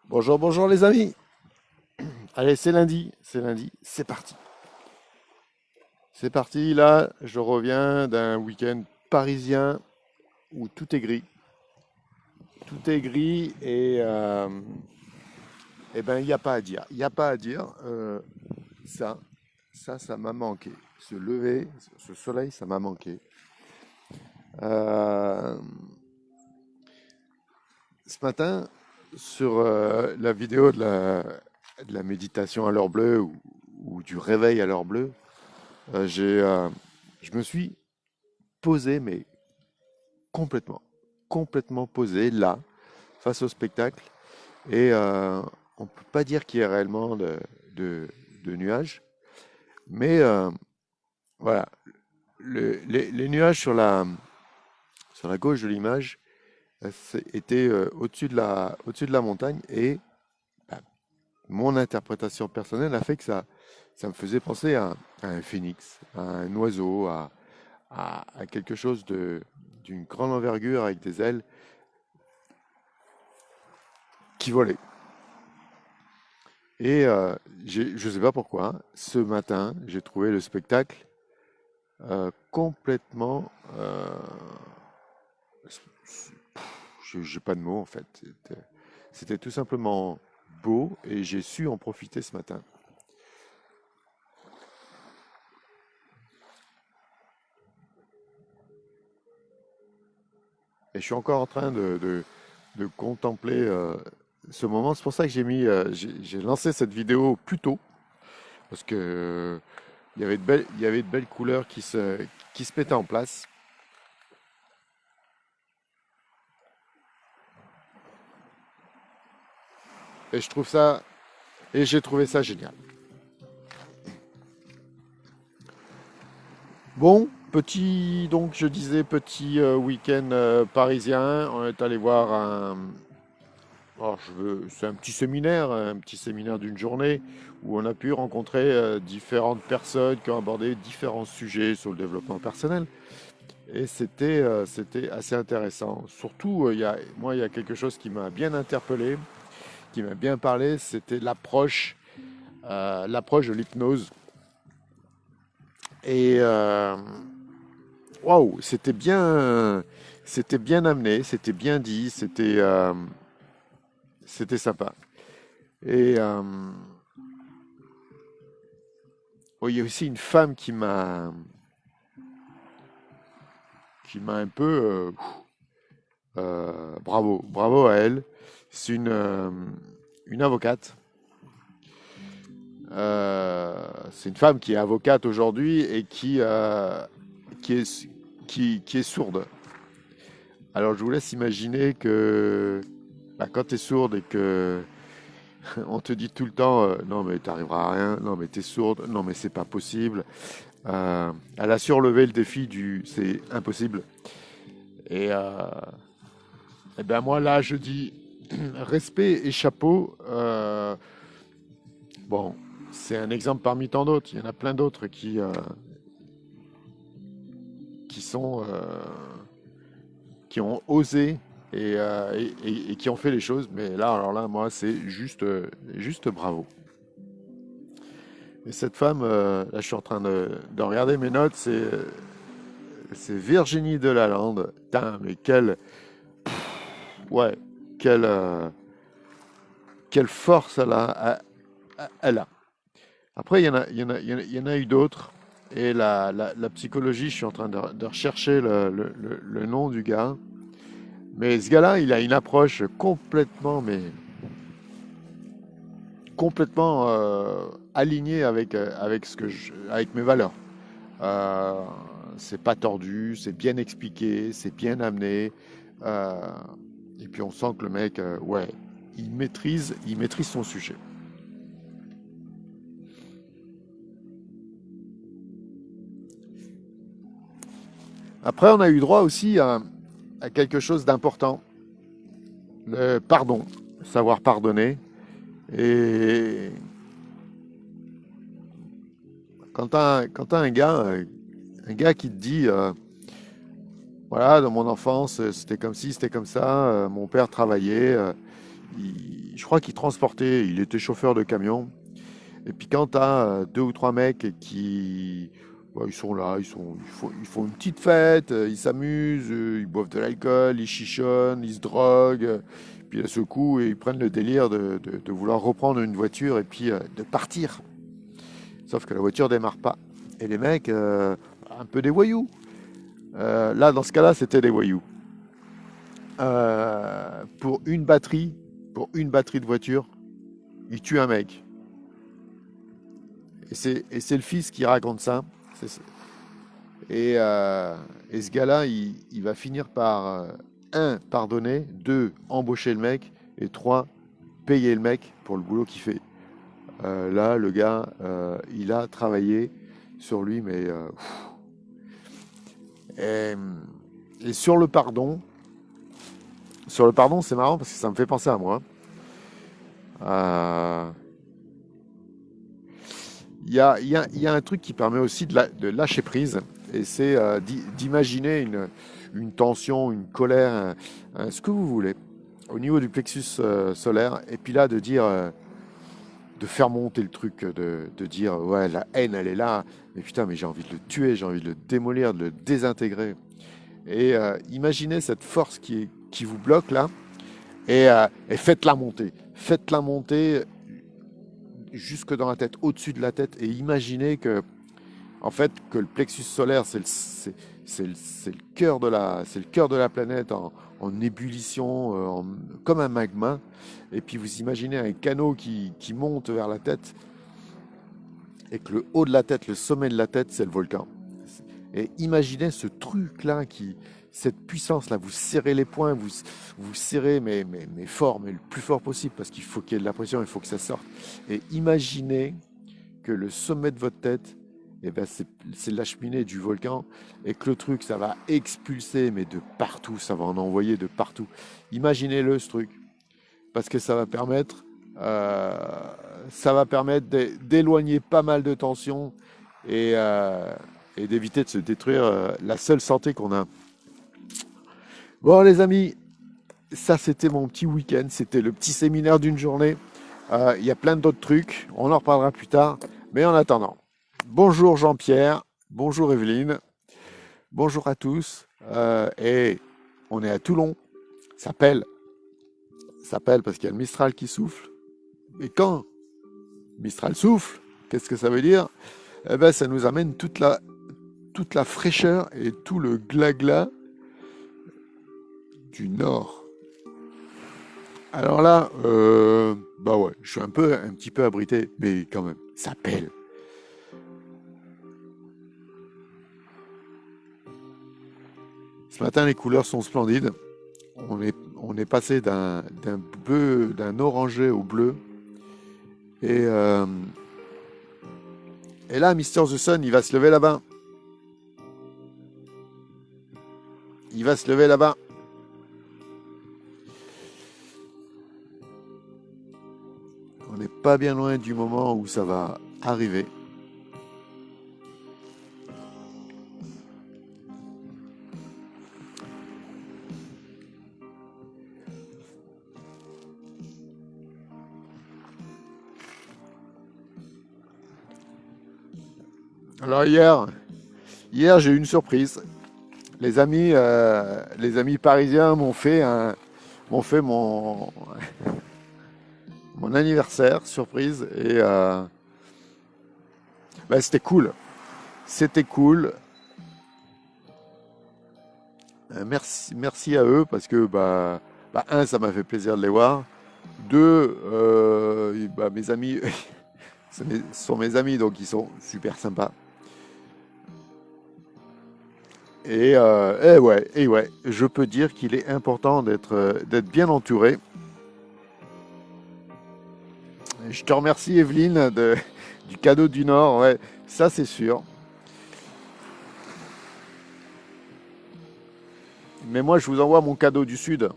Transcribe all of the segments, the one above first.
Bonjour, bonjour les amis. Allez, c'est lundi, c'est parti. C'est parti, là, je reviens d'un week-end parisien où tout est gris. Tout est gris et ben, il n'y a pas à dire. Il n'y a pas à dire. Ça, ça m'a manqué. Ce lever, ce soleil, ça m'a manqué. Euh, Ce matin, sur la vidéo de la méditation à l'heure bleue ou du réveil à l'heure bleue, je me suis posé, mais complètement, complètement posé là, face au spectacle. Et on ne peut pas dire qu'il y ait réellement de, de nuages, mais voilà, les nuages sur la gauche de l'image étaient au-dessus au-dessus de la montagne et bah, mon interprétation personnelle a fait que ça me faisait penser à un phénix, à un oiseau, à quelque chose d'une grande envergure avec des ailes qui volait. Et je ne sais pas pourquoi, ce matin, j'ai trouvé le spectacle complètement... j'ai pas de mots en fait. C'était tout simplement beau et j'ai su en profiter ce matin. Et je suis encore en train de contempler ce moment. C'est pour ça que j'ai lancé cette vidéo plus tôt, parce que il y avait de belles couleurs qui se mettaient en place. Et je trouve ça, et j'ai trouvé ça génial. Bon, petit, donc je disais petit week-end parisien. On est allé voir c'est un petit séminaire d'une journée où on a pu rencontrer différentes personnes qui ont abordé différents sujets sur le développement personnel. Et c'était assez intéressant. Surtout, moi, il y a quelque chose qui m'a bien interpellé, qui m'a bien parlé, c'était l'approche de l'hypnose. Et waouh, c'était bien amené, c'était bien dit, c'était sympa. Et oh, il y a aussi une femme qui m'a un peu bravo à elle. C'est une avocate. C'est une femme qui est avocate aujourd'hui et qui est, qui est sourde. Alors je vous laisse imaginer que bah, quand tu es sourde et que on te dit tout le temps non mais t'arriveras à rien, non mais t'es sourde, non mais c'est pas possible. Elle a surlevé le défi du c'est impossible. Et, et ben moi là je dis respect et chapeau. Bon, c'est un exemple parmi tant d'autres. Il y en a plein d'autres qui sont qui ont osé et qui ont fait les choses. Mais là, alors là, moi, c'est juste bravo. Et cette femme, là, je suis en train de regarder mes notes, c'est Virginie Delalande. Putain, mais ouais, quelle, quelle force elle a. Après, il y en a eu d'autres. Et la psychologie, je suis en train de rechercher le nom du gars. Mais ce gars-là, il a une approche complètement alignée avec avec mes valeurs. Euh, c'est pas tordu, c'est bien expliqué, c'est bien amené. Euh, et puis on sent que le mec, ouais, il maîtrise son sujet. Après, on a eu droit aussi à quelque chose d'important, le pardon, savoir pardonner. Et quand t'as un gars qui te dit, voilà, dans mon enfance, c'était comme ci, c'était comme ça, mon père travaillait, je crois qu'il transportait, il était chauffeur de camion. Et puis quand tu as deux ou trois mecs qui, ils sont là, ils font une petite fête, ils s'amusent, ils boivent de l'alcool, ils chichonnent, ils se droguent. Puis à ce coup, ils prennent le délire de vouloir reprendre une voiture et puis de partir. Sauf que la voiture démarre pas. Et les mecs, un peu des voyous. Là, dans ce cas-là, c'était des voyous. Pour pour une batterie de voiture, ils tuent un mec. Et c'est le fils qui raconte ça. Et, euh, et ce gars-là, il va finir par, un, pardonner, deux, embaucher le mec, et trois, payer le mec pour le boulot qu'il fait. Là, le gars, il a travaillé sur lui, mais... et, et sur le pardon, c'est marrant parce que ça me fait penser à moi. Euh, il y a un truc qui permet aussi de lâcher prise, et c'est d'imaginer une tension, une colère, ce que vous voulez, au niveau du plexus solaire, et puis là de dire, de faire monter le truc, de dire, ouais, la haine, elle est là, mais putain, mais j'ai envie de le tuer, j'ai envie de le démolir, de le désintégrer. Et imaginez cette force qui vous bloque là, et faites-la monter jusque dans la tête, au-dessus de la tête, et imaginez que, en fait, que le plexus solaire, c'est le cœur c'est le cœur de la planète en ébullition, comme un magma. Et puis vous imaginez un canot qui monte vers la tête, et que le haut de la tête, le sommet de la tête, c'est le volcan. Et imaginez ce truc-là, cette puissance-là, vous serrez les poings, vous serrez, mais fort, mais le plus fort possible, parce qu'il faut qu'il y ait de la pression, il faut que ça sorte. Et imaginez que le sommet de votre tête, eh ben c'est la cheminée du volcan, et que le truc, ça va expulser, mais de partout, ça va en envoyer de partout. Imaginez-le, ce truc, parce que euh, ça va permettre d'éloigner pas mal de tensions, et, euh, et d'éviter de se détruire la seule santé qu'on a. Bon, les amis, ça c'était mon petit week-end, c'était le petit séminaire d'une journée. Il y a plein d'autres trucs, on en reparlera plus tard. Mais en attendant, bonjour Jean-Pierre, bonjour Evelyne, bonjour à tous. Et on est à Toulon, ça pèle, parce qu'il y a le Mistral qui souffle. Et quand Mistral souffle, qu'est-ce que ça veut dire? Eh ben, ça nous amène toute la fraîcheur et tout le glas-glas du nord. Alors là, bah ouais, je suis un petit peu abrité, mais quand même, ça pèle. Ce matin, les couleurs sont splendides. On est passé d'un orangé au bleu. Et, euh, et là, Mister The Sun, il va se lever là-bas. Il va se lever là-bas. On n'est pas bien loin du moment où ça va arriver. Alors hier j'ai eu une surprise. Les amis parisiens m'ont fait mon anniversaire surprise, et bah, c'était cool. C'était cool. Merci à eux parce que un, ça m'a fait plaisir de les voir. Deux, mes amis, ce sont mes amis, donc ils sont super sympas. Et ouais, je peux dire qu'il est important d'être bien entouré. Je te remercie Evelyne du cadeau du Nord, ouais, ça c'est sûr. Mais moi je vous envoie mon cadeau du Sud,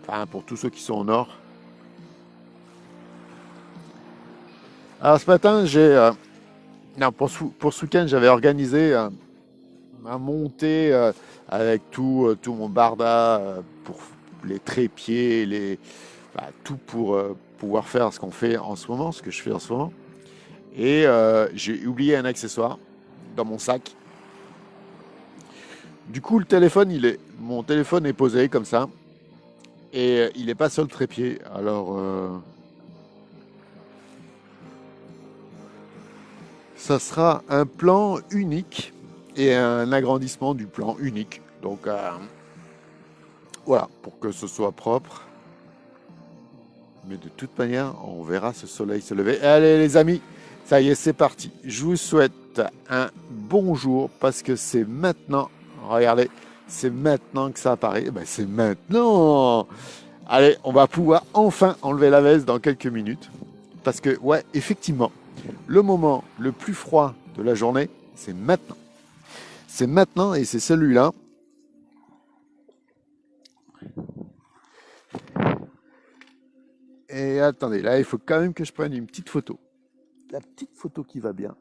enfin pour tous ceux qui sont au Nord. Alors ce matin, non, pour ce week-end, j'avais organisé un montée avec tout mon barda pour les trépieds, tout pour pouvoir faire ce qu'on fait en ce moment, ce que je fais en ce moment. Et j'ai oublié un accessoire dans mon sac. Du coup, mon téléphone est posé comme ça et il n'est pas sur le trépied. Alors, ça sera un plan unique et un agrandissement du plan unique. Donc, voilà, pour que ce soit propre. Mais de toute manière, on verra ce soleil se lever. Allez les amis, ça y est, c'est parti. Je vous souhaite un bon jour parce que c'est maintenant. Regardez, c'est maintenant que ça apparaît. Ben, c'est maintenant. Allez, on va pouvoir enfin enlever la veste dans quelques minutes. Parce que, ouais, effectivement, le moment le plus froid de la journée, c'est maintenant. C'est maintenant et c'est celui-là. Et attendez, là, il faut quand même que je prenne une petite photo. La petite photo qui va bien.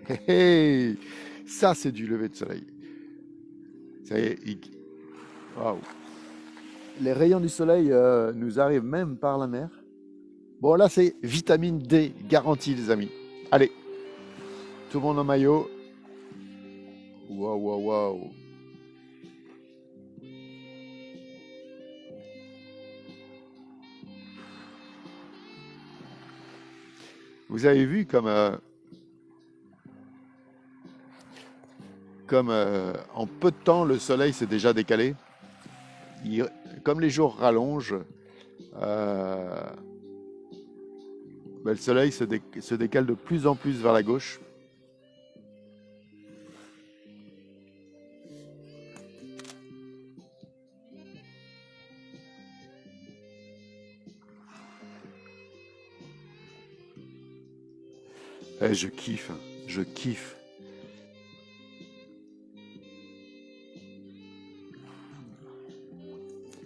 Hé hé, ça, c'est du lever de soleil. Ça y est, waouh. Les rayons du soleil nous arrivent même par la mer. Bon, là, c'est vitamine D garantie, les amis. Allez, tout le monde en maillot. Waouh, waouh, waouh. Vous avez vu comme en peu de temps, le soleil s'est déjà décalé. Il- Comme les jours rallongent, euh, ben, le soleil se décale de plus en plus vers la gauche. Eh, je kiffe, hein, je kiffe.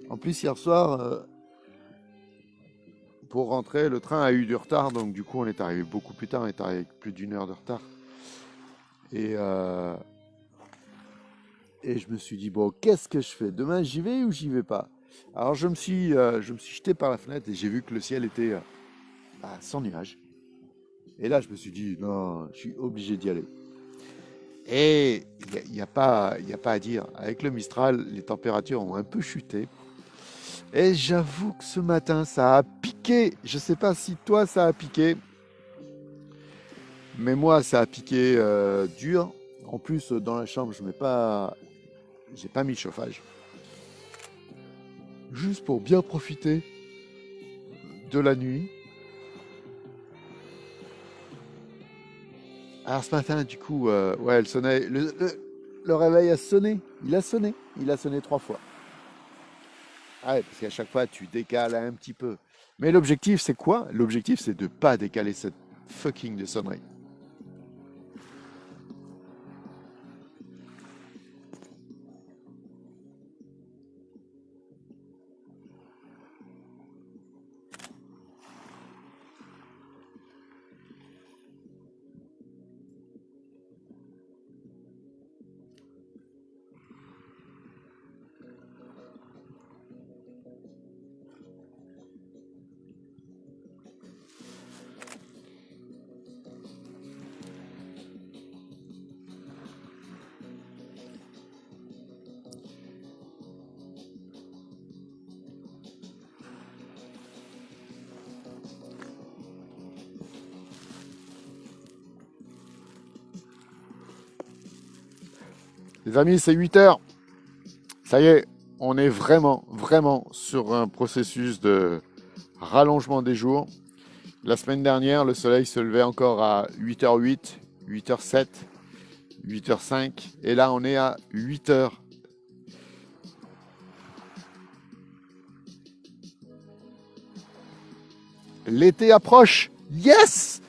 En plus, hier soir, pour rentrer, le train a eu du retard, donc du coup, on est arrivé beaucoup plus tard. On est arrivé avec plus d'une heure de retard. Et, euh, et je me suis dit, bon, qu'est-ce que je fais? Demain, j'y vais ou j'y vais pas? Alors, je me suis jeté par la fenêtre et j'ai vu que le ciel était sans nuages. Et là, je me suis dit, non, je suis obligé d'y aller. Et il y a pas à dire. Avec le Mistral, les températures ont un peu chuté. Et j'avoue que ce matin, ça a piqué. Je sais pas si toi, ça a piqué. Mais moi, ça a piqué dur. En plus, dans la chambre, j'ai pas mis le chauffage. Juste pour bien profiter de la nuit. Alors ce matin, du coup, ouais, le réveil a sonné. Il a sonné. Il a sonné 3 fois. Ah ouais, parce qu'à chaque fois, tu décales un petit peu. Mais l'objectif, c'est quoi? L'objectif, c'est de pas décaler cette fucking de sonnerie. Les amis, c'est 8 heures. Ça y est, on est vraiment, vraiment sur un processus de rallongement des jours. La semaine dernière, le soleil se levait encore à 8h08, 8h07, 8h05. Et là, on est à 8h. L'été approche. Yes!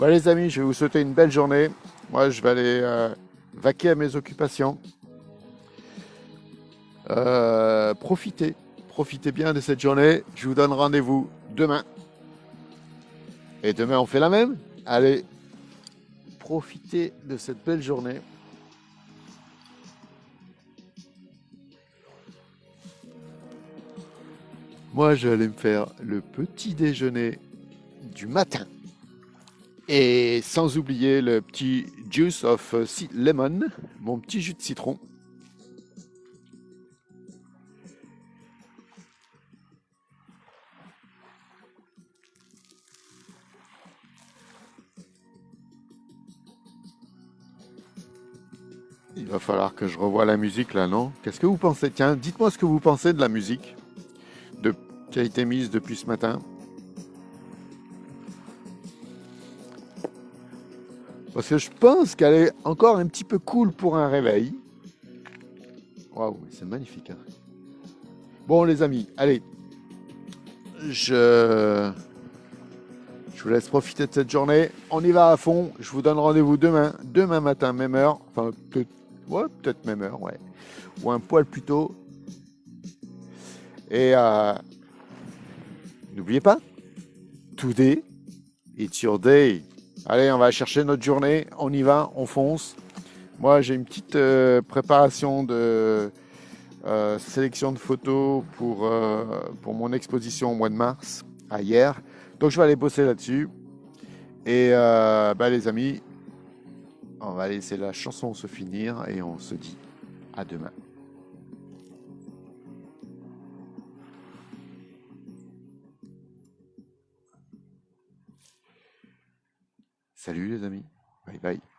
Bon, les amis, je vais vous souhaiter une belle journée. Moi, je vais aller vaquer à mes occupations. Profitez, profitez bien de cette journée. Je vous donne rendez-vous demain. Et demain, on fait la même. Allez, profitez de cette belle journée. Moi, je vais aller me faire le petit déjeuner du matin. Et sans oublier le petit juice of lemon, mon petit jus de citron. Il va falloir que je revoie la musique là, non? Qu'est-ce que vous pensez? Tiens, dites-moi ce que vous pensez de la musique qui a été mise depuis ce matin. Parce que je pense qu'elle est encore un petit peu cool pour un réveil. Waouh, c'est magnifique, hein. Bon, les amis, allez. Je vous laisse profiter de cette journée. On y va à fond. Je vous donne rendez-vous demain matin, même heure. Enfin, peut-être même heure, ouais. Ou un poil plus tôt. Et n'oubliez pas, today, it's your day. Allez, on va chercher notre journée. On y va, on fonce. Moi, j'ai une petite préparation de sélection de photos pour mon exposition au mois de mars, à hier. Donc, je vais aller bosser là-dessus. Et les amis, on va laisser la chanson se finir et on se dit à demain. Salut les amis. Bye bye.